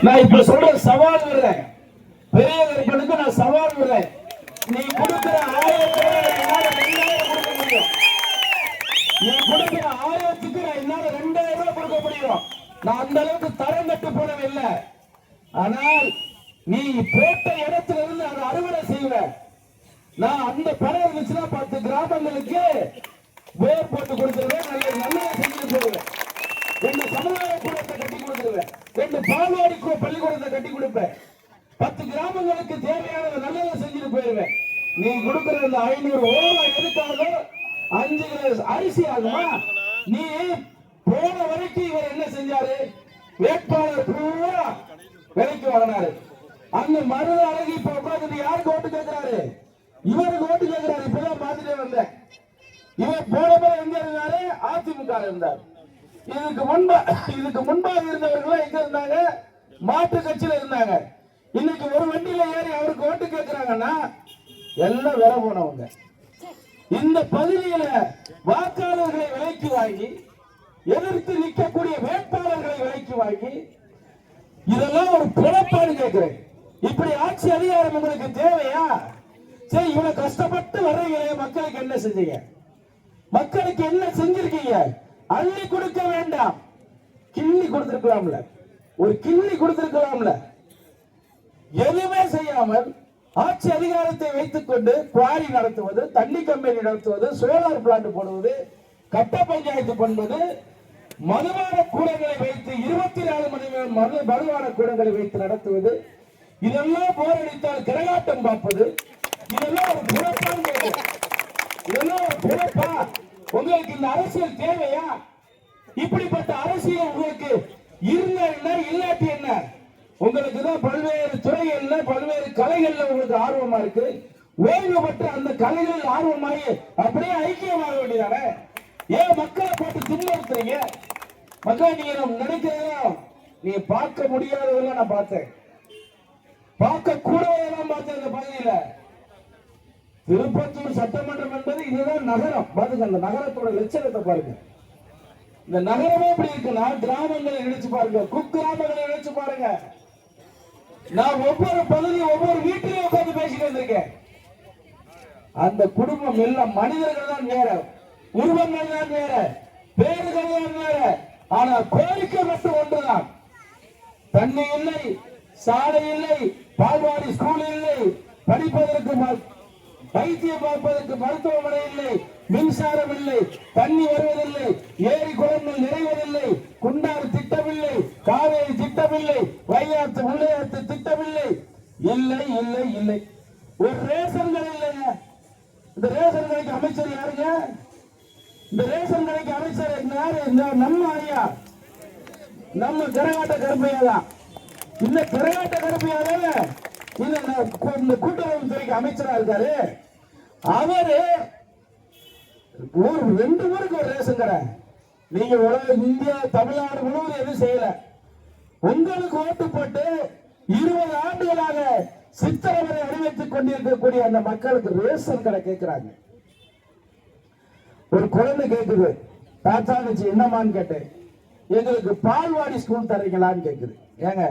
நான் இப்ப சொல்ற சவால் விடுறேன், பெரிய கருப்பனுக்கு நான் சவால் விடுறேன். நீ கொடுக்கிற 1000 என்னால 2000 கொடுக்க முடியும். நீ கொடுக்கிற 1000க்கு நான் என்னால 2000 ரூபாய் கொடுக்க முடியும். நான் அந்த அளவுக்கு தரம் கட்டு போனவன் இல்லை. ஆனால் நீ போட்ட இடத்துல இருந்து அதை அறுவடை செய்வேன். நான் அந்த பணம் இருந்துச்சுன்னா 10 கிராமங்களுக்கு வேர் போட்டு கொடுத்துருவேன், நல்லதை செஞ்சு போடுவேன். 2 சமுதாய கூடத்தை கட்டி கொடுத்துருவேன், 2 பால்வாடி பள்ளிக்கூடத்தை கட்டி கொடுப்பேன், 10 கிராமங்களுக்கு தேவையான நல்லதை செஞ்சுட்டு போயிருவேன். நீ கொடுக்கிற இந்த 500 ஓரம் எதுக்காக 5 கிலோ அரிசி ஆகுமா? நீ போன வரைக்கும் இவர் என்ன செஞ்சாரு? வேட்பாளர் பூரா விலைக்கு வாங்கினாரு. அந்த மருத அழகி இப்ப உட்காந்து யாருக்கு ஓட்டு கேட்கிறாரு? இவருக்கு ஓட்டு கேட்கிறாரு. இப்பதான் பார்த்துட்டே வந்தேன். இவர் போனப்ப எங்க இருந்தாரு? அதிமுக இருந்தார். இதுக்கு முன்பாக இருந்தவர்கள் எங்க இருந்தாங்க? மாற்று கட்சியில இருந்தாங்க. இன்னைக்கு ஒரு வண்டியில ஏறி அவருக்கு ஓட்டு கேட்கிறாங்கன்னா எல்லாம் வேற போனவங்க. இந்த பகுதியில வாக்காளர்களை விலைக்கு வாங்கி எதிர்த்து நிற்கக்கூடிய வேட்பாளர்களை விலைக்கு வாங்கி இதெல்லாம் ஒரு பிறப்பாடு கேட்கிறேன். இப்படி ஆட்சி அதிகாரம் உங்களுக்கு தேவையா? சரி, இவ்வளவு கஷ்டப்பட்டு வர்றீங்களே, மக்களுக்கு என்ன செஞ்சீங்க? மக்களுக்கு என்ன செஞ்சிருக்கீங்க? அள்ளி கொடுக்க வேண்டாம், கிள்ளி கொடுத்திருக்கலாம்ல, ஒரு கிள்ளி கொடுத்திருக்கலாம்ல. எதுவுமே செய்யாமல் ஆட்சி அதிகாரத்தை வைத்துக் கொண்டு குவாரி நடத்துவது, தண்ணி கம்பெனி நடத்துவது, சோலார் பிளான்ட் போடுவது, கட்ட பஞ்சாயத்து பண்ணுவது, மதுபான கூடங்களை வைத்து 24 மணி நேரம் மதுபான கூடங்களை வைத்து நடத்துவது, இதெல்லாம் போரடித்தால் கரகாட்டம் பார்ப்பது, இதெல்லாம் ஒரு பிறப்பான். இதெல்லாம் ஒரு பிறப்பா? உங்களுக்கு இந்த அரசியல் தேவையா? இப்படிப்பட்ட அரசியல் உங்களுக்கு இருந்தா என்ன, இல்லாட்டி என்ன? உங்களுக்கு தான் பல்வேறு துறைகள்ல பல்வேறு கலைகள்ல உங்களுக்கு ஆர்வமா இருக்கு. ஓய்வு பெற்ற அந்த கலைகளில் ஆர்வமாகி அப்படியே ஐக்கியமாக வேண்டியதானே? ஏன் மக்களை போட்டு துன்புறுத்துறீங்க? மக்கள் நீங்க நினைக்கிறதெல்லாம் நீங்க பார்க்க முடியாததெல்லாம் நான் பார்த்தேன், பார்க்க கூடவெல்லாம் பார்த்தேன். இந்த பகுதியில திருப்பத்தூர் சட்டமன்றம் என்பது இதுதான் நகரம். பாருங்க, அந்த நகரத்தோட லட்சணத்தை பாருங்க. இந்த நகரமே எப்படி இருக்குன்னா கிராமங்களை நினைச்சு பாருங்க, குக்கிராமங்களை நினைச்சு பாருங்க. நான் ஒவ்வொரு பகுதி ஒவ்வொரு வீட்டிலையும் உட்கார்ந்து பேசிட்டு வந்திருக்கேன். அந்த குடும்பம் எல்லாம் மனிதர்கள் தான் வேற, உருவங்கள் தான் வேற, பேர்கள் தான் வேற, ஆனால் கோரிக்கை மட்டும் ஒன்றுதான். தண்ணி இல்லை, சாலை இல்லை, பால்வாடி ஸ்கூல் இல்லை, படிப்பதற்கு வைத்தியம் பார்ப்பதற்கு மருத்துவமனை இல்லை, மின்சாரம் இல்லை, தண்ணி வருவதில்லை, ஏரி குளங்கள் நிறைவதில்லை, குண்டாறு திட்டமில்லை, காவேரி திட்டமில்லை, வையாத்து உள்ளாத்து திட்டமில்லை, இல்லை இல்லை இல்லை. ஒரு ரேஷன் கடை இல்லைங்க. இந்த ரேஷன் கடைக்கு அமைச்சர் யாருங்க? இந்த ரேஷன் கடைக்கு அமைச்சர் யாரு? நம்ம ஐயா, நம்ம கரகாட்ட கருப்பையா தான். இந்த கரகாட்ட கருப்பையாவே இந்த கூட்டுறவு துறைக்கு அமைச்சரா இருக்காரு. அவரு ஒரு 2 ஊருக்கு ஒரு ரேஷன் கடை. நீங்க இந்தியா தமிழ்நாடு முழுவதும் எதுவும் செய்யல. உங்களுக்கு ஓட்டு போட்டு 20 ஆண்டுகளாக சித்திரவதை அறிவித்துக் கொண்டிருக்கக்கூடிய அந்த மக்களுக்கு ரேஷன் கடை கேட்கிறாங்க. ஒரு குழந்தை கேட்குது, தாத்தா என்னமான்னு கேட்டேன். எங்களுக்கு பால்வாடி ஸ்கூல் தரீங்களான்னு கேட்குது. ஏங்க,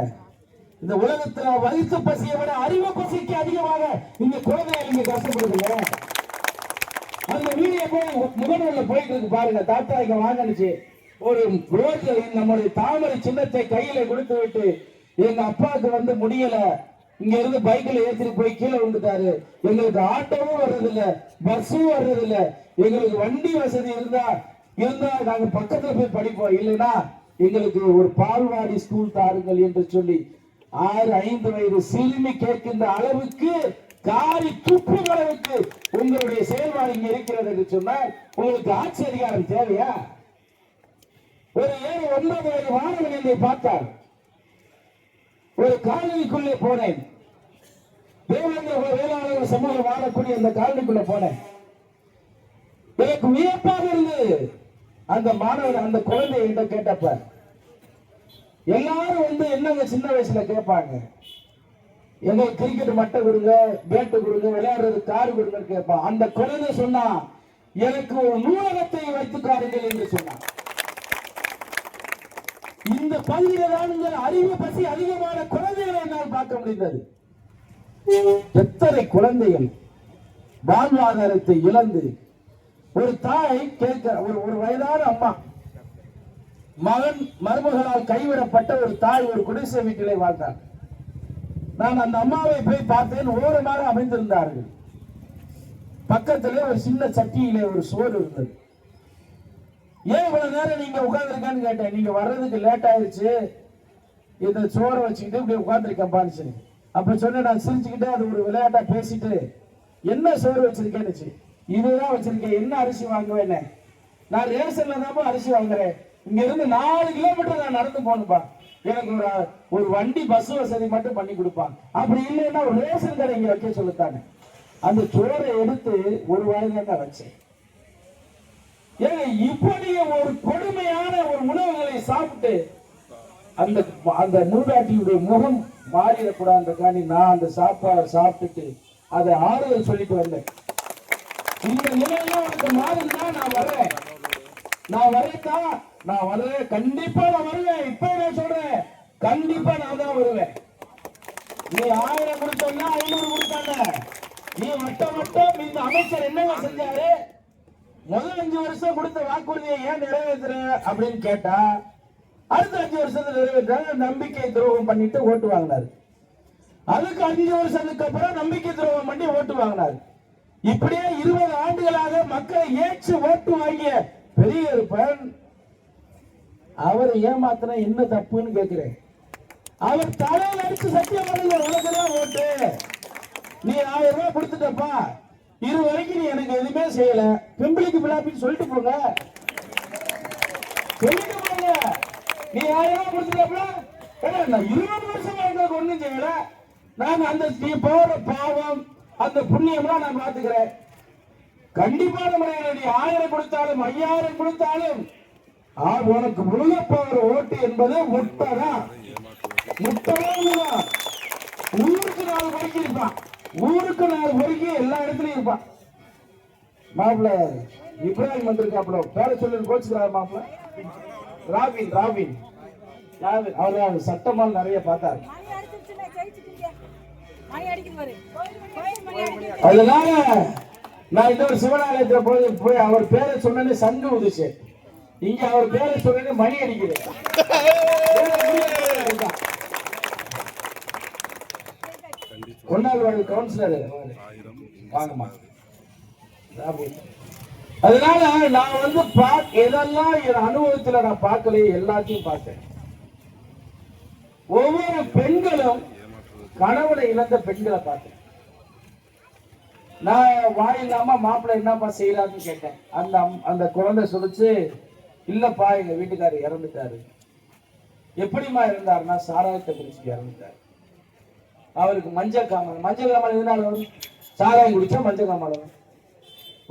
இந்த உலகத்துல வயிற்று பசியை விட அறிவு பசிக்கு அதிகமாக இந்த குழந்தைய நீங்க கஷ்டப்படுறீங்க. அந்த வீடியோ போய் முகநூல்ல போயிட்டு இருக்கு பாருங்க. தாத்தா இங்க வாங்கிச்சு ஒரு ரோட்ல நம்முடைய தாமரை சின்னத்தை கையில கொடுத்து விட்டு, எங்க அப்பாவுக்கு முடியல, இங்க இருந்து பைக்ல ஏற்றிட்டு போய் கீழே விழுந்துட்டாரு, எங்களுக்கு ஆட்டோவும் வர்றதில்ல, பஸ்ஸும் வர்றதில்ல, எங்களுக்கு வண்டி வசதி இருந்தா நாங்க பக்கத்துல போய் படிப்போம், இல்லைன்னா எங்களுக்கு ஒரு பால்வாடி ஸ்கூல் தாருங்கள் என்று சொல்லி 5 வயது சிறுமி கேட்கின்ற அளவுக்கு காரி துப்பும் அளவுக்கு உங்களுடைய செயல்பாடு இங்க இருக்கிறது என்று சொன்னால் உங்களுக்கு ஆட்சி அதிகாரம் தேவையா? ஒரு 7-9 வயது மாணவன் என்னை பார்த்தார். ஒரு காலனிக்குள்ளே போனேன். தேவேந்திர வேளாளர் சமூகம் வாழக்கூடிய அந்த காலனிக்குள்ள போனேன். எனக்கு வியப்பாக இருந்தது. அந்த மாணவன் அந்த குழந்தை என்கிட்ட கேட்டப்ப எல்லாரும் என்னங்க சின்ன வயசுல கேட்பாங்க, எங்க கிரிக்கெட் மட்டை கொடுங்க, பேட்டு கொடுங்க, விளையாடுறது காரு கொடுங்க கேட்பான். அந்த குழந்தை சொன்னா, எனக்கு ஒரு நூலகத்தை வைத்துக்காருங்கள் என்று சொன்னான். இந்த பகுதியில தான் அறிவு பசி அதிகமான குழந்தைகளை என்னால் பார்க்க முடிந்தது. எத்தனை குழந்தைகள் வாழ்வாதாரத்தை இழந்து, ஒரு தாய் கேட்க, ஒரு வயதான அம்மா மகன் மருமகளால் கைவிடப்பட்ட ஒரு தாய் ஒரு குடிசை வீட்டிலே வாழ்ந்தார். நான் அந்த அம்மாவை போய் பார்த்தேன். ஓரமாக அமைந்திருந்தார்கள். பக்கத்திலே ஒரு சின்ன சட்டியிலே ஒரு சோறு இருந்தது. ஏன் இவ்வளவு நேரம் நீங்க உட்கார்ந்துருக்கான்னு கேட்டேன். நீங்க வர்றதுக்கு லேட் ஆயிடுச்சு, இந்த சோறை வச்சுக்கிட்டு இப்படி உட்கார்ந்துருக்கேன்பான்னு. அப்ப சொன்ன நான் சிரிச்சுக்கிட்டு அது ஒரு விளையாட்டா பேசிட்டு, என்ன சோறு வச்சிருக்கேன்னு, இதுதான் வச்சிருக்கேன், என்ன அரிசி வாங்குவேன்னு. நான் ரேஷன்ல தான் அரிசி வாங்குறேன், இங்க இருந்து 4 கிலோமீட்டர் நான் நடந்து போகணும்பா, எனக்கு ஒரு வண்டி பஸ் வசதி மட்டும் பண்ணி கொடுப்பாங்க, அப்படி இல்லைன்னா ஒரு ரேஷன் கடை இங்க வைக்க சொல்லிட்டாங்க. அந்த சோறை எடுத்து ஒரு வாயில தான் வச்சேன். ஏங்க இப்படி ஒரு கொடுமையான ஒரு உணவுகளை சாப்பிட்டு அந்த அந்த மூதாட்டியுடைய முகம் மாறிடக்கூடாதுக்காண்டி நான் அந்த சாப்பாடை சாப்பிட்டுட்டு அதை ஆறுதல் சொல்லிட்டு வந்தேன். இந்த நிலையெல்லாம் உனக்கு மாறுதுன்னா நான் வரேன், நான் வரேன், கண்டிப்பா நான் வருவேன். இப்ப நான் சொல்றேன், கண்டிப்பா நான் தான் வருவேன். நீ 1000 கொடுத்தோம்னா 500 கொடுத்தாங்க. நீ மட்டும் இந்த அமைச்சர் என்னங்க செஞ்சாரு? முதல் 5 வருஷம் கொடுத்த வாக்குறுதியை ஏன் நிறைவேற்றுற அப்படின்னு கேட்டா, அடுத்த 5 வருஷத்துல நிறைவேற்ற நம்பிக்கை துரோகம் பண்ணிட்டு ஓட்டு வாங்கினாரு. அதுக்கு 5 வருஷத்துக்கு அப்புறம் நம்பிக்கை துரோகம் பண்ணி ஓட்டு வாங்கினாரு. இப்படியே 20 ஆண்டுகளாக மக்களை ஏற்று ஓட்டு வாங்கிய பெரியப்பன் அவர் ஏமாத்தின என்ன தப்புன்னு கேட்கிறேன். அவர் தலையில் அடிச்சு சத்தியம் பண்ணுங்க, உனக்குதான் ஓட்டு, நீ 1000 ரூபாய் கொடுத்துட்டப்பா, இது வரைக்கும் நீ எனக்கு எதுவுமே செய்யல, பிம்பிளிக்கு பிளாப்பின்னு சொல்லிட்டு போங்க, சொல்லிட்டு போங்க. நீ 1000 ரூபாய் கொடுத்துட்டப்பா, நான் 20 வருஷமா எனக்கு ஒண்ணும் செய்யல, நான் அந்த நீ போற பாவம் அந்த புண்ணியம்லாம் நான் பாத்துக்கிறேன். கண்டிப்பான முறையில் நீ 1000 கொடுத்தாலும் 5000 கொடுத்தாலும் உனக்கு முழுக போகிற ஓட்டு என்பது முட்டைதான். ஊருக்கு 4 பொறுக்கி இருப்பான், ஊருக்கு 4 பொறுக்கி எல்லா இடத்துலயும் இருப்பான். மாப்பிள்ள இப்ராஹிம் வந்திருக்காப்ல, பேர சொல்லி கோச்சுக்கிறார் மாப்பிள்ள. ராபின் அவர் சட்டமால் நிறைய பார்த்தாரு. அதனால நான் இன்னொரு சிவனாலயத்துல போய் அவர் பேரை சொன்னே சங்கு உதிச்சு, இங்க அவர் பேரை சொன்னே மணி அடிக்கிறேன். ஒன்னாவது கவுன்சிலர் வாங்கம்மா. அதனால நான் எதெல்லாம் என் அனுபவத்துல நான் பார்க்கலையே எல்லாத்தையும் பார்த்தேன். ஒவ்வொரு பெண்களும் கணவனை இழந்த பெண்களை பார்த்தேன். நான் வாயில்லாம மாப்பிள்ளை என்னப்பா செய்யறாருன்னு கேட்டேன். அந்த குழந்தை சொல்லிச்சு, இல்லப்பா எங்க வீட்டுக்காரர் இறந்துட்டாரு. எப்படிமா இருந்தாருன்னா சாராயத்தை குடிச்சு இறந்துட்டாரு. அவருக்கு மஞ்சள் காமாலை இருந்தாலும் சாராயம் குடிச்சா மஞ்சள் காமாலை.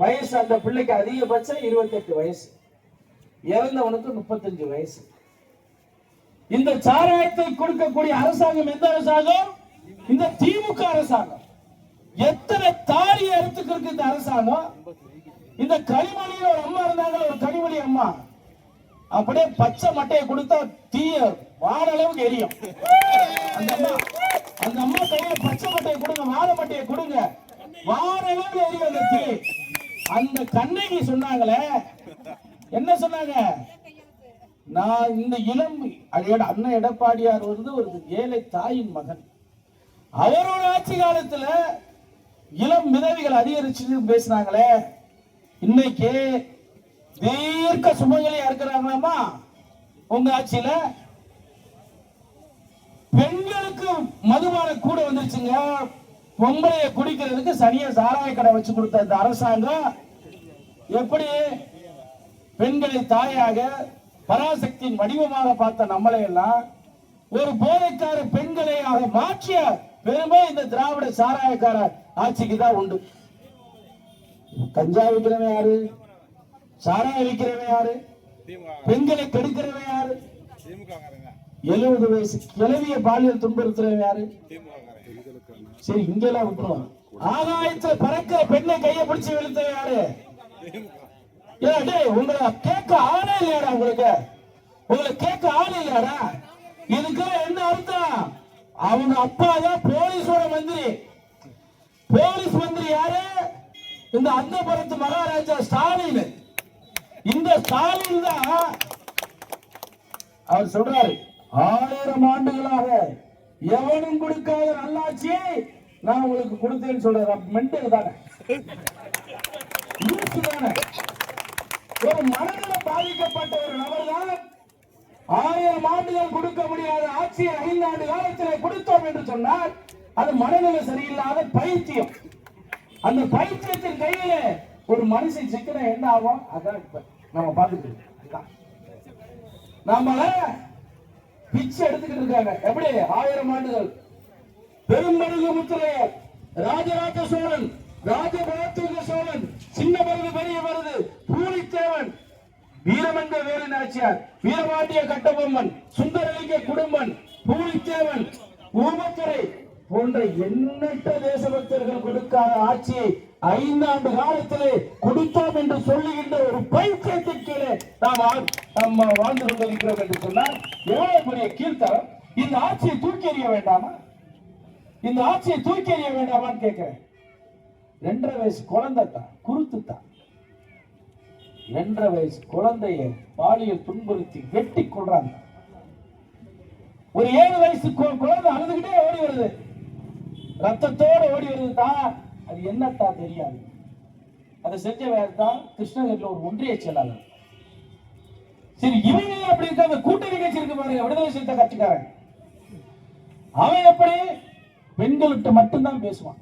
வயசு அந்த பிள்ளைக்கு அதிகபட்சம் 28 வயசு, இறந்தவனுக்கு 35 வயசு. இந்த சாராயத்தை கொடுக்கக்கூடிய அரசாங்கம் எந்த அரசாங்கம்? இந்த திமுக அரசாங்கம். எத்தனை தாலியை அறுத்துக்கு இந்த அரசாங்கம். இந்த கனிமொழியில ஒரு அம்மா இருந்தாங்க, ஒரு கனிமொழி அம்மா, அப்படியே பச்சை மட்டையை கொடுத்தா தீய வாழ அளவுக்கு எரியும். அந்த அம்மா கையில பச்சை மட்டையை கொடுங்க, வாழை மட்டையை கொடுங்க, வாழ அளவுக்கு எரியும் அந்த தீ. அந்த கண்ணகி சொன்னாங்களே, என்ன சொன்னாங்க? நான் இந்த இளம் அண்ணன் எடப்பாடியார் ஒரு ஏழை தாயின் மகன். அவரோட ஆட்சி காலத்துல இளம் மிதவிகள் அதிகரிச்சு பேசினாங்களே, இன்னைக்கு தீர்க்க சுமங்கலியா இருக்கிறாங்களாமா உங்க ஆட்சியில. பெண்களுக்கு மதுபான கூட வந்துருச்சுங்க. பொம்பளைய குடிக்கிறதுக்கு சனிய சாராய கடை வச்சு கொடுத்த இந்த அரசாங்கம் எப்படி பெண்களை தாயாக பராசக்தியின் வடிவமாக பார்த்த நம்மளை எல்லாம் ஒரு போதைக்கார பெண்களை மாற்றிய பெருமை இந்த திராவிட சாராயக்கார ஆட்சிக்கு தான் உண்டு. கஞ்சா விற்கிறவன் யாரு? சாராய விற்கிறவன் யாரு? பெண்களை கெடுக்கிறவன் யாரு? 70 வயசு கிழவிய பாலியல் துன்புறுத்துறவன் யாரு? சரி, இங்கெல்லாம் விட்டுருவோம். ஆகாயத்துல பறக்கிற பெண்ணை கையை பிடிச்சு வெளுத்தவன் யாரு? உங்களை கேட்க ஆனே இல்லையாடா உங்களுக்கு? உங்களை கேட்க ஆள் இல்லடா. இதுக்கு என்ன அர்த்தம்? அவங்க அப்பா தான் போலீஸோட மந்திரி. போலீஸ் மந்திரி யாரு? இந்த அந்தபுரத்து மகாராஜா ஸ்டாலின். இந்த ஸ்டாலின் தான் அவர் சொல்றாரு, 1000 ஆண்டுகளாக எவனும் கொடுக்காத நல்லாட்சியை நான் உங்களுக்கு கொடுத்தேன்னு சொல்றாரு. மென்டல் தானே, ஒரு மனதில் பாதிக்கப்பட்ட ஒரு நபர் தான் 1000 ஆண்டுகள் கொடுக்க முடியாத ஆட்சியை 5 ஆண்டு காலத்தில் கொடுத்தோம் என்று சொன்னால் அது மனநிலை சரியில்லாத பைத்தியம். அந்த பைத்தியத்தின் கையில ஒரு மனுஷன் சிக்கன என்ன ஆகும்? அதான் இப்ப நம்ம பார்த்துட்டு நம்மள பிச்சை எடுத்துக்கிட்டு இருக்காங்க. எப்படி 1000 ஆண்டுகள் பெரும்பருகு முத்திரையர், ராஜராஜ சோழன், ராஜபோத்திக சோழன், சின்ன மருது, பெரிய மருது, பூலித்தேவன், வீரமங்க வேலு நாச்சியார், வீரபாண்டிய கட்டபொம்மன், சுந்தரலிங்க குடும்பன், பூலித்தேவன், ஊமத்துறை போன்ற எண்ணற்ற தேசபக்தர்கள் கொடுக்காத ஆட்சியை 5 ஆண்டு காலத்திலே கொடுத்தோம் என்று சொல்லுகின்ற ஒரு பைத்தியத்தின் கீழே நாம் வாழ்ந்து கொண்டிருக்கிறோம் என்று சொன்னால் எவ்வளவு பெரிய கீழ்த்தரம்! இந்த ஆட்சியை தூக்கி எறிய வேண்டாமா? இந்த ஆட்சியை தூக்கி எறிய வேண்டாமான்னு கேட்கிறேன். 2.5 வயசு குழந்தை தான், குருத்து தான். 2.5 வயசு குழந்தைய பாலியல் துன்புறுத்தி வெட்டி கொள்றாங்க. ஒரு 7 வயசு குழந்தை அழுதுகிட்டே ஓடி வருது, ரத்தத்தோடு ஓடி வருது தான். அது என்னத்தான் தெரியாது. அதை செஞ்ச வேறு தான் கிருஷ்ணகிரியில் ஒரு ஒன்றிய செயலாளர். சரி, இவங்க அப்படி இருக்க அந்த கூட்டணி கட்சி இருக்கு பாருங்க, விடுதலை சிறுத்தை கட்சிக்காரன். அவன் எப்படி பெண்கள்கிட்ட மட்டும்தான் பேசுவான்,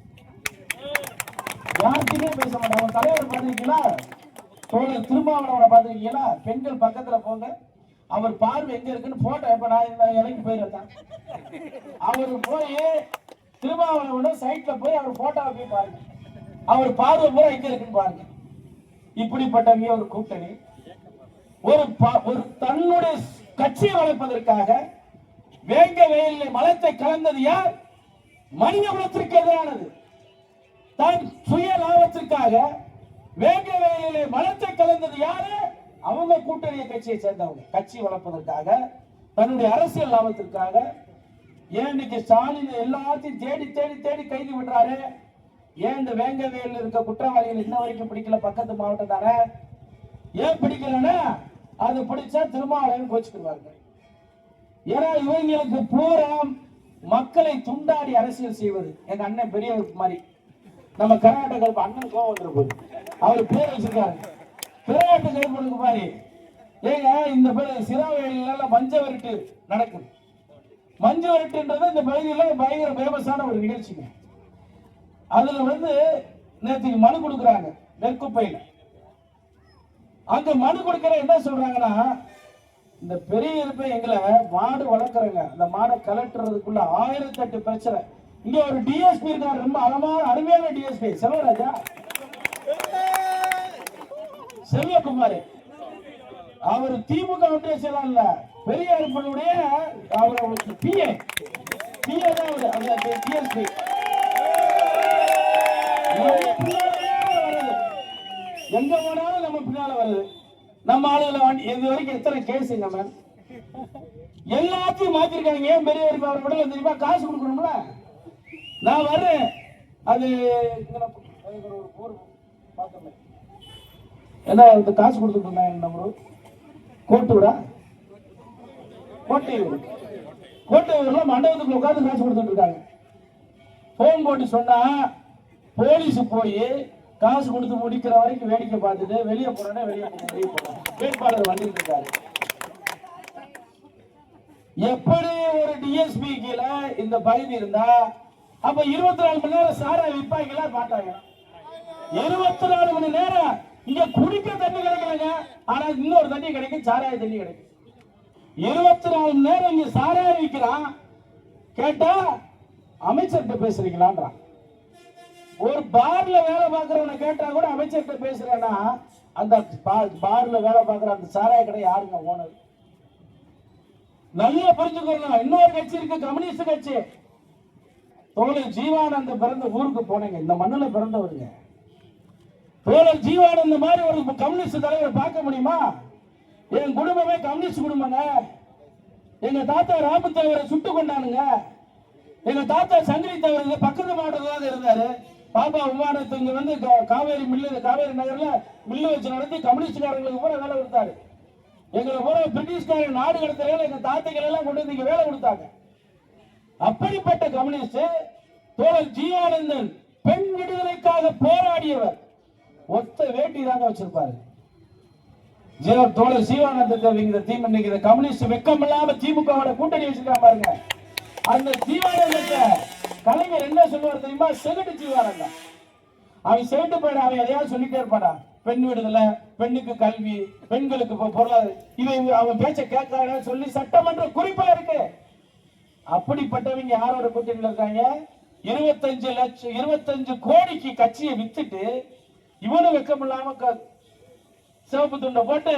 யாருக்குமே பேச மாட்டான். அவன் தலைவர் பார்த்திருக்கீங்களா? தோழர் திருமாவளவனை பார்த்திருக்கீங்களா? பெண்கள் பக்கத்துல போங்க, அவர் பார்வை எங்க இருக்குன்னு போட்டோ. இப்ப நான் இலைக்கு போயிருக்கேன், அவர் போய் திருமாவளவனோட சைட்ல போய் அவர் போட்டோவை போய் பாருங்க, அவர் பார்வை போய் எங்க இருக்குன்னு பாருங்க. இப்படிப்பட்டவங்க ஒரு கூட்டணி ஒரு தன்னுடைய கட்சியை வளர்ப்பதற்காக வேங்க வெயிலில் மலத்தை கலந்தது யார்? மனித குலத்திற்கு எதிரானது. தன் சுய லாபத்திற்காக வேங்க வெயிலிலே மலத்தை கலந்தது யாரு? அவங்க கூட்டணி கட்சியை சேர்ந்தவங்க. கட்சி வளர்ப்பதற்காக, தன்னுடைய அரசியல் லாபத்திற்காக. ஏன் இன்னைக்கு ஸ்டாலின் எல்லாத்தையும் தேடி தேடி தேடி கைது விடுறாரு? ஏன் இந்த வேங்க வெயிலில் இருக்க குற்றவாளிகள் இன்ன வரைக்கும் பிடிக்கல? பக்கத்து மாவட்டம் தானே. ஏன் பிடிக்கலன்னா அது பிடிச்சா திருமாவளவன் கோச்சுக்குவாங்க. ஏன்னா இவங்களுக்கு பூரா மக்களை துண்டாடி அரசியல் செய்வது. எங்க அண்ணன் பெரியவர் மாதிரி, நம்ம கர்நாடக அண்ணன் கோவம் வந்துரு போது அவர் பேர் வச்சிருக்காரு, பிராட்டு கைப்பொழுது மாதிரி. ஏங்க இந்த பேர் சிறாவையில மஞ்ச விரட்டு நடக்குது. மஞ்ச விரட்டுன்றது இந்த பகுதியில் பயங்கர ஃபேமஸான ஒரு நிகழ்ச்சிங்க. அதுல நேற்று மனு கொடுக்குறாங்க நெற்குப்பையில. அங்க மனு கொடுக்கிற என்ன சொல்றாங்கன்னா, இந்த பெரிய இருப்பை எங்களை மாடு வளர்க்குறங்க, அந்த மாடை கலட்டுறதுக்குள்ள 1008 பிரச்சனை. இங்க ஒரு டிஎஸ்பி இருக்காரு, ரொம்ப அருமையான டிஎஸ்பி செல்வராஜா, செல்வகுமார். அவர் திமுக ஒன்றிய செயலாளர் இல்ல, பெரிய இருப்பனுடைய அவருக்கு பிஏ தான் அவரு, அந்த டிஎஸ்பி. எங்க போனாலும் நம்ம பின்னால வருது. நம்ம ஆளுகளை இது வரைக்கும் எத்தனை கேஸ் நம்ம எல்லாத்தையும் மாத்திருக்காங்க. ஏன் பெரிய அவர் கூட தெரியுமா? காசு கொடுக்கணும்ல. நான் வர்றேன், அது என்ன காசு கொடுத்துட்டு இருந்தாங்க. நம்ம கோட்டூரா கோட்டையூர்ல மண்டபத்துக்குள்ள உட்காந்து காசு கொடுத்துட்டு இருக்காங்க. போன் போட்டு சொன்னா போலீஸ் போய் காசு கொடுத்து முடிக்கிற வரைக்கும் வேடிக்கை பார்த்துட்டு வெளியே போறேன்னா வெளியே போறேன். வேட்பாளர் வந்துட்டு இருக்காரு. எப்படி ஒரு டிஎஸ்பி கீழ இந்த பகுதி இருந்தா அப்ப 24 மணி நேரம் சாரா விற்பாங்களா? மாட்டாங்க. 24 மணி நேரம் இங்க குடிக்க தண்ணி கிடைக்கலங்க, ஆனா இன்னொரு தண்ணி கிடைக்கும், சாராய தண்ணி கிடைக்கும். 24 மணி நேரம் இங்க சாராய விற்கிறான். கேட்டா அமைச்சர்கிட்ட பேசுறீங்களான்றான். ஒரு பார்ல வேலை பார்க்கறவனை கேட்டா கூட அமைச்சர்கிட்ட பேசுறேன்னா, அந்த பார்ல வேலை பார்க்கற அந்த சாராய கடை யாருங்க ஓனர்? நல்லா புரிஞ்சுக்கணும். இன்னொரு கட்சி இருக்கு, கம்யூனிஸ்ட் கட்சி. தோழர் ஜீவானந்த பிறந்த ஊருக்கு போனீங்க, இந்த மண்ணுல பிறந்தவருங்க. தோழர் ஜீவானந்த மாதிரி ஒரு கம்யூனிஸ்ட் தலைவரை பார்க்க முடியுமா? என் குடும்பமே கம்யூனிஸ்ட் குடும்பங்க. எங்க தாத்தா ராமத்தேவரை சுட்டு கொண்டானுங்க. எங்க தாத்தா சங்கிலி தேவர் பக்கத்து மாவட்டத்தில் இருந்தாரு. பாப்பா விமானத்து இங்க வந்து காவேரி நகர்ல மில்லு வச்சு நடத்தி கம்யூனிஸ்ட்காரங்களுக்கு பூரா வேலை கொடுத்தாரு. எங்களை பூரா பிரிட்டிஷ்காரங்க நாடு கடத்த எங்க தாத்தைகள் எல்லாம் கொண்டு வந்து இங்க வேலை கொடுத்தாங்க. அப்படிப்பட்ட கம்யூனிஸ்ட் தோழர் ஜீவானந்தன் பெண் விடுதலைக்காக போராடியவர். ஒத்த வேட்டி தாங்க வச்சிருப்பாரு தோழர் ஜீவானந்தத்தை. கம்யூனிஸ்ட் வெக்கம் இல்லாம திமுக கூட்டணி வச்சிருக்காங்க பாருங்க. அந்த ஜீவானந்தத்தை கலைஞர் என்ன சொல்லுவார் தெரியுமா? செகட்டு ஜீவானந்தம். அவன் செகட்டு போயிட அவன் எதையாவது சொல்லிட்டே இருப்பாடா. பெண் விடுதலை, பெண்ணுக்கு கல்வி, பெண்களுக்கு பொருளாதாரம், இவை அவன் பேச்ச கேட்காத சொல்லி சட்டமன்ற குறிப்பா இருக்கு. அப்படிப்பட்டவங்க யாரோட கூட்டணியில் இருக்காங்க? 25 கோடிக்கு கட்சியை வித்துட்டு இவனும் வெக்கம் இல்லாம சிவப்பு துண்டை போட்டு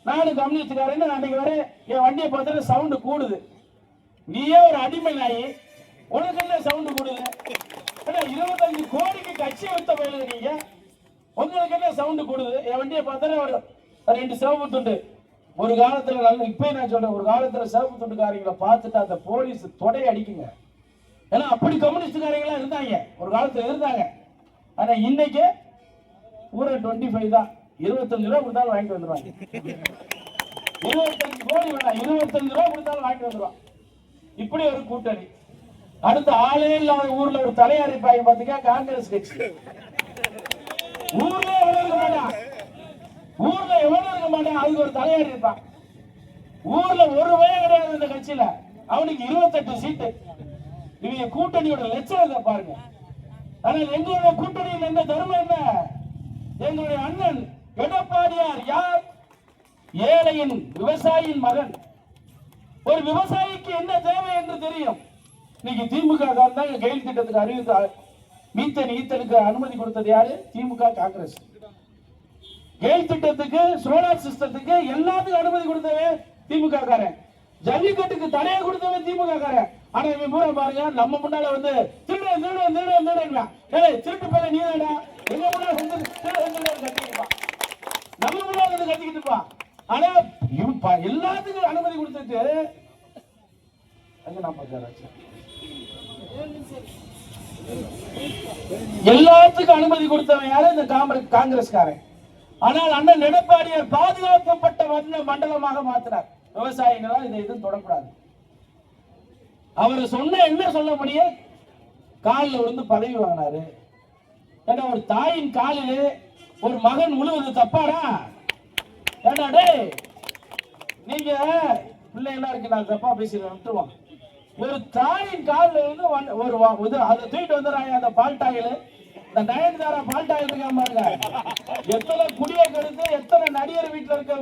நானும் கம்யூனிஸ்ட்காரன்னு அன்னைக்கு வர என் வண்டியை பார்த்துட்டு சவுண்டு கூடுது. நீயே ஒரு அடிமை நாயி, உனக்கு என்ன சவுண்டு கூடுது? 25 கோடிக்கு கட்சியை வித்த போயிருக்கீங்க, உங்களுக்கு என்ன சவுண்டு கூடுது? என் வண்டியை பார்த்தாலே ஒரு 2 சிவப்பு துண்டு. ஒரு காலத்துல நல்ல இப்ப நான் சொல்றேன், ஒரு காலத்துல சிவப்பு துண்டுக்காரங்களை பார்த்துட்டு அந்த போலீஸ் தொடை அடிக்குங்க. ஏன்னா அப்படி கம்யூனிஸ்ட்காரங்களா இருந்தாங்க, ஒரு காலத்துல இருந்தாங்க. ஆனா இன்னைக்கு ஊரை 25 தான். 25 ரூபா கொடுத்தாலும் வாங்கிட்டு வந்துருவாங்க. 25 கோடி வேணாம், 25 ரூபா கொடுத்தாலும் வாங்கிட்டு வந்துருவான். இப்படி ஒரு கூட்டணி. அடுத்த ஆளே இல்லாத ஊர்ல ஒரு தலையாரி பாய் பாத்தீங்க, காங்கிரஸ் கட்சி. ஊர்ல எவ்வளவு இருக்க மாட்டான், ஊர்ல எவ்வளவு இருக்க மாட்டான், அதுக்கு ஒரு தலையாரி இருப்பான். ஊர்ல ஒரு வயம் கிடையாது இந்த கட்சியில, அவனுக்கு 28 சீட்டு. இவங்க கூட்டணியோட லட்சணத்தை பாருங்க. ஆனால் எங்களுடைய கூட்டணியில் என்ன தர்மம் என்ன? எங்களுடைய அண்ணன் எடப்பாடியார் யார்? ஏழையின் விவசாயியின் மகன். ஒரு விவசாயிக்கு என்ன தேவை என்று தெரியும். இன்னைக்கு திமுக கெயில் திட்டத்துக்கு அறிவித்த ஈத்தனுக்கு அனுமதி கொடுத்தது யாரு? திமுக, காங்கிரஸ். கெயில் திட்டத்துக்கு, சோலார் சிஸ்டத்துக்கு எல்லாத்துக்கும் அனுமதி கொடுத்தவே திமுக காரன். ஜல்லிக்கட்டுக்கு தடையை கொடுத்தவன் திமுக காரன். ஆனா இவன் பூரா பாருங்க, நம்ம முன்னால வந்து திருடன் திருட்டு பேர நீ தானே எங்க முன்னால கட்டிக்கிட்டான், நம்ம முன்னால வந்து கட்டிக்கிட்டு இருப்பான். ஆனா எல்லாத்துக்கும் அனுமதி கொடுத்துட்டு எல்லாத்துக்கும் அனுமதி கொடுத்தவன் யாரு? இந்த காங்கிரஸ்காரன். ஆனால் அண்ணன் எடப்பாடியார் பாதுகாக்கப்பட்ட மண்டலமாக மாத்தினார். விவசாயிகளால் இதை எதுவும் தொடக்கூடாது. அவர் சொன்ன என்ன சொல்ல முடியும்? காலில் விழுந்து பதவி வாங்கினாரு. ஏன்னா ஒரு தாயின் காலில் ஒரு மகன் விழுவது தப்பாடா? ஏடா டே, நீங்க பிள்ளை எல்லாம் இருக்கு, நான் தப்பா பேசிடுவேன், விட்டுருவான். ஒரு தாயின் காலில் வந்து ஒரு அதை தூக்கிட்டு வந்துடுறாங்க. அந்த பால்டாயில், இந்த நயன்தாரா பால்டாயில் இருக்க பாருங்க. எத்தனை குடியை கெடுத்து எத்தனை நடிகர் வீட்டுல இருக்க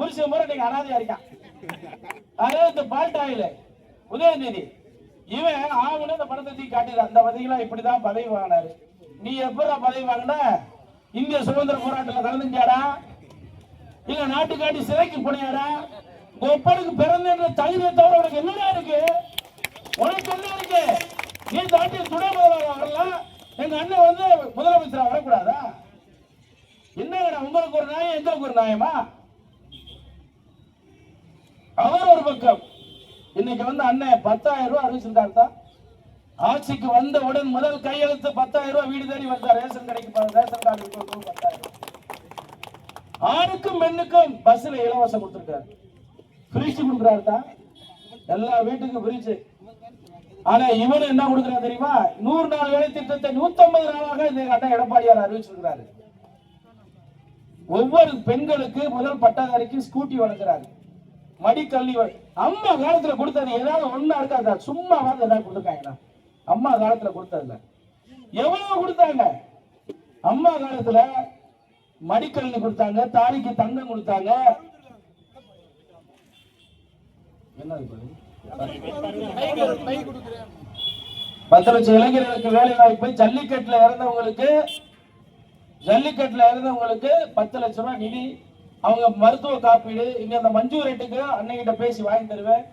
புருஷ முறை நீங்க அனாதையா இருக்கான். அதே இந்த பால்டாயில் உதயநிதி இவன் ஆகணும் இந்த படத்தை தூக்கி காட்டிடுறான். அந்த பதவியெல்லாம் இப்படிதான் பதவி வாங்கினாரு. நீ எப்படா பதவி வாங்கின? இந்திய சுதந்திர போராட்டத்தில் கலந்துக்கியாடா? இல்ல நாட்டுக்காட்டி சிறைக்கு போனியாடா? ஒப்பனுக்கு பிறந்த தகுதியை தவிர உனக்கு என்னடா இருக்கு? உனக்கு என்ன இருக்கு? நீ தாண்டி துணை முதல்வர் வரலாம், எங்க அண்ணன் வந்து முதலமைச்சரா வரக்கூடாதா? என்னங்கடா உங்களுக்கு ஒரு நியாயம், எங்களுக்கு ஒரு நியாயமா? அவர் ஒரு பக்கம். இன்னைக்கு வந்து அண்ணன் 10,000 ரூபாய் அறிவிச்சிருக்காரு தான். ஆட்சிக்கு வந்தவுடன் முதல் கையெழுத்து 10,000 ரூபாய் வீடு தேடி வந்தார். ரேஷன் கடைக்கு ரேஷன் கார்டு 10,000. ஆணுக்கும் பெண்ணுக்கும் பஸ்ல இலவசம் கொடுத்திருக்காரு. பிரிச்சு கொடுக்கிறாரு தான், எல்லா வீட்டுக்கும் பிரிச்சு. ஆனா இவனு என்ன கொடுக்கிறார் தெரியுமா? 100 நாள் வேலை திட்டத்தை 150 நாளாக இந்த அண்ணன் எடப்பாடியார் அறிவிச்சிருக்கிறாரு. ஒவ்வொரு பெண்களுக்கு முதல் பட்டதாரிக்கு ஸ்கூட்டி வழங்குறாரு. மடிக்கல்வி அம்மா காலத்துல கொடுத்தது ஏதாவது ஒண்ணா இருக்காதா? சும்மா வந்து ஏதாவது கொடுத்துருக்காங்களா? அம்மா காலத்துல கொடுத்ததுல எவ்வளவு கொடுத்தாங்க? அம்மா காலத்துல மடிக்கல்வி கொடுத்தாங்க, தாலிக்கு தங்கம் கொடுத்தாங்க. என்ன 10 லட்சம் இளைஞர்களுக்கு வேலை வாய்ப்பு. ஜல்லிக்கட்டுல இறந்தவங்களுக்கு 10 லட்சம் ரூபாய் நிதி. அவங்க மருத்துவ காப்பீடு. இங்க அந்த மஞ்சு ரேட்டுக்கு அன்னைகிட்ட பேசி வாங்கி தருவேன்.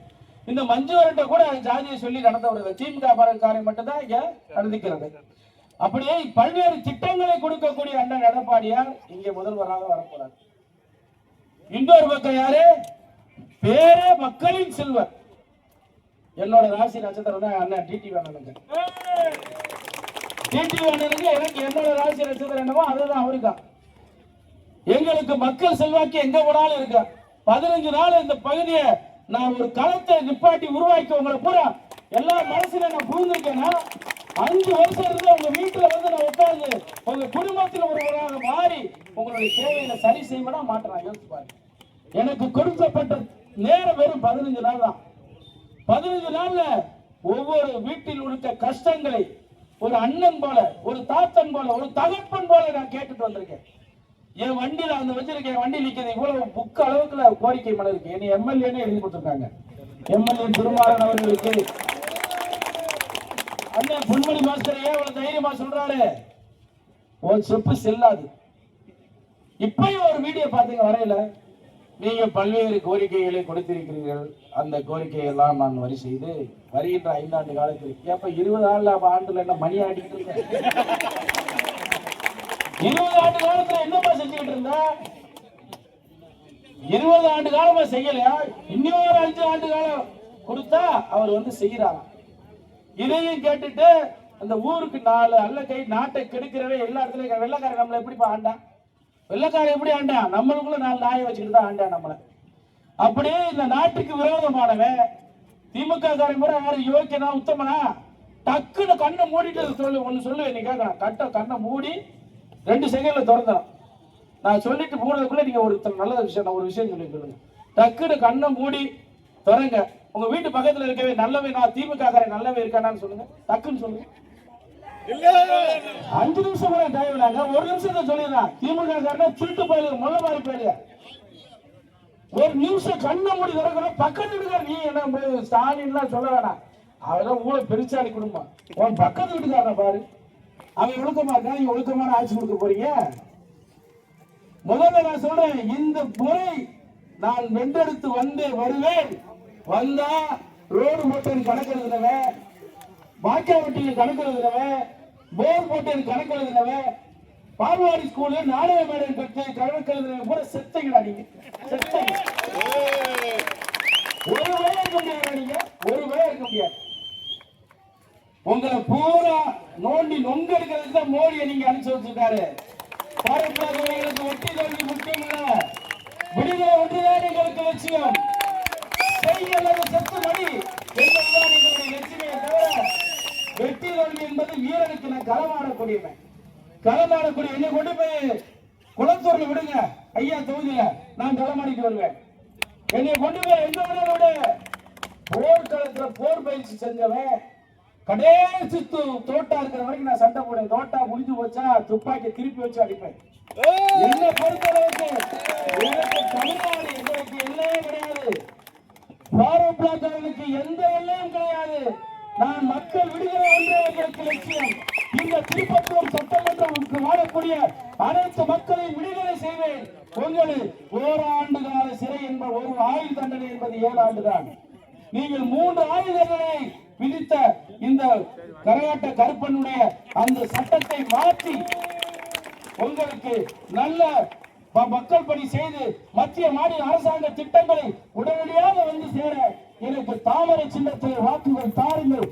இந்த மஞ்சு ரேட்டை கூட ஜாதியை சொல்லி நடந்தவர்கள் திமுக காரை மட்டும்தான் இங்க நடந்துக்கிறது. அப்படியே பல்வேறு திட்டங்களை கொடுக்கக்கூடிய அண்ணன் எடப்பாடியார் இங்கே முதல்வராக வரப்போறார். இன்னொரு பக்கம் யாரு? பேரே மக்களின் செல்வர். என்னோட ராசி நட்சத்திரம் தான் அண்ணன் டிடி அண்ணனுக்கு. டிடி அண்ணனுக்கு எனக்கு என்னோட ராசி நட்சத்திரம் என்னவோ அதுதான் அவருக்கா. எங்களுக்கு மக்கள் செல்வாக்கு எங்க போனாலும் இருக்கா. 15 நாள் இந்த பகுதியை நான் ஒரு களத்தை நிப்பாட்டி உருவாக்கி உங்களை பூரா எல்லா மனசுல நான் புரிஞ்சிருக்கேன்னா 5 வருஷம் இருந்து உங்க வீட்டுல வந்து நான் உட்கார்ந்து உங்க குடும்பத்தில் ஒருவராக மாறி உங்களுடைய சேவையில சரி செய்வனா மாட்டேன். யோசிச்சு பாருங்க. எனக்கு கொடுக்கப்பட்ட நேரம் வெறும் 15 நாள் தான். 15 நாள்ல ஒவ்வொரு வீட்டில் இருக்க கஷ்டங்களை ஒரு அண்ணன் போல, ஒரு தாத்தன் போல, ஒரு தகப்பன் போல நான் கேட்டுட்டு வந்திருக்கேன். என் வண்டியில அந்த வச்சிருக்கேன், வண்டி நிற்கிறது இவ்வளவு புக் அளவுக்குள்ள கோரிக்கை மனு இருக்கு. என்னை எம்எல்ஏன்னு எழுதி கொடுத்துருக்காங்க. எம்எல்ஏ திருமாறன் அவர்களுக்கு அண்ணன் பொன்மணி மாஸ்டர் ஏன் இவ்வளவு தைரியமா சொல்றாரு? ஒரு சொப்பு செல்லாது. இப்பயும் ஒரு வீடியோ பாத்தீங்க வரையில, நீங்க பல்வேறு கோரிக்கைகளை கொடுத்திருக்கிறீர்கள். அந்த கோரிக்கை எல்லாம் நான் வரி செய்து வருகின்ற 5 ஆண்டு காலத்தில் எப்ப 20 ஆண்டுல என்ன மணி ஆடிக்கிட்டு இருந்தேன். 20 ஆண்டு காலத்துல என்னப்பா செஞ்சுக்கிட்டு இருந்த? 20 ஆண்டு காலமா செய்யலையா? இன்னொரு 5 ஆண்டு காலம் கொடுத்தா அவர் வந்து செய்யறாங்க. இதையும் கேட்டுட்டு அந்த ஊருக்கு 4 அல்ல கை நாட்டை கெடுக்கிறவே எல்லா இடத்துலயும் வெள்ளக்காரன் நம்மளை எப்படி ஆண்டான்? வெள்ளக்காரன் எப்படி ஆண்டான்? நம்மளுக்குள்ள 4 நாயை வச்சுக்கிட்டு தான் ஆண்டான் நம்மளை. அப்படியே இந்த நாட்டுக்கு விரோதமானவன் திமுக காரன் கூட யாரு யோக்கியனா உத்தமனா டக்குன்னு கண்ணை மூடிட்டு சொல்லு ஒண்ணு சொல்லுவேன். நீ கேட்கலாம். கண்ணை மூடி 2 செகண்ட்ல திறந்துடும். நான் சொல்லிட்டு போனதுக்குள்ள நீங்க ஒரு நல்ல விஷயம் ஒரு விஷயம் சொல்லுங்க. டக்குன்னு கண்ணை மூடி திறங்க. உங்க வீட்டு பக்கத்துல இருக்கவே நல்லவே நான் திமுக காரன் நல்லவே இருக்கானான்னு சொல்லுங்க. டக்குன்னு சொல்லுங்க. 5 நிமிஷம் கூட டைம் இல்லைங்க. 1 நிமிஷத்தை சொல்லிடுறேன். திமுக காரன் சுட்டு போயிரு முள்ள மாதிரி போயிரு. 1 நிமிஷம் கண்ணை மூடி திறக்கணும். பக்கத்து வீட்டுக்கார நீ என்ன ஸ்டாலின்லாம் சொல்ல வேணாம். அவெல்லாம் ஊழ பெருச்சாலி குடும்பம். உன் பக்கத்து வீட்டுக்காரன பாரு. அவன் ஒழுக்கமா இருக்கா? நீங்க ஒழுக்கமான ஆட்சி கொடுக்க போறீங்க. முதல்ல நான் சொல்றேன், இந்த முறை நான் வென்றெடுத்து வருவேன். வந்தா ரோடு போட்டு கணக்கு எழுதுனவன், வாக்கியா வட்டியில் கணக்கு எழுதுனவன், போர் போட்டு கணக்கு எழுதுனவன், பால்வாடி ஸ்கூல்ல நாடக மேடை கட்டி கணக்கு எழுதுனவன் கூட செத்தீங்களா நீங்க? செத்தீங்க. ஒரு வேலை இருக்க முடியாது. நீங்க ஒரு வேலை இருக்க முடியாது. உங்களை பூரா நோண்டி நொங்க எடுக்கிறதுக்கு தான் மோடியை நீங்க அனுப்பிச்சு வச்சிருக்காரு. பாரம்பரியங்களுக்கு வெற்றி தோல்வி முக்கியம் இல்ல, விடுதலை ஒன்றுதான் எங்களுக்கு லட்சியம். செத்து மணி என்பதுதான் எங்களுடைய லட்சியமே தவிர வெற்றி தோல்வி என்பது வீரனுக்கு நான் களமாடக்கூடியவன். களமாடக்கூடிய என்னை கொண்டு போய் குளத்தூர்ல விடுங்க ஐயா தொகுதியில, நான் களமாடிட்டு வருவேன். என்னை கொண்டு போய் எந்த விட போர்க்களத்துல போர் பயிற்சி செஞ்சவன் கடைசி தோட்டா இருக்கிற வரைக்கும் நான் சண்டை போடுவேன். தோட்டா முடிஞ்சு போச்சா துப்பாக்கி திருப்பி வச்சு அடிப்பேன். என்ன பொறுத்தளவுக்கு எனக்கு தமிழ்நாடு எங்களுக்கு எல்லையே கிடையாது. பாரம்பரியர்களுக்கு எந்த எல்லையும் கிடையாது. நான் மக்கள் விடுதலை ஒன்றே எங்களுக்கு லட்சியம். இந்த திருப்பத்தூர் சட்டமன்றம் வாழக்கூடிய அனைத்து மக்களையும் விடுதலை செய்வேன். உங்களை 1 ஆண்டு கால சிறை என்பது ஒரு ஆயுள் தண்டனை என்பது 7 ஆண்டுதான். நீங்கள் 3 ஆயுள் தண்டனை விதித்த இந்த கரகாட்ட கருப்பனுடைய அந்த சட்டத்தை மாற்றி உங்களுக்கு நல்ல மக்கள் பணி செய்து மத்திய மாநில அரசாங்க திட்டங்களை உடனடியாக வந்து சேர எனக்கு தாமரை சின்னத்தில் வாக்குகள் தாருங்கள்.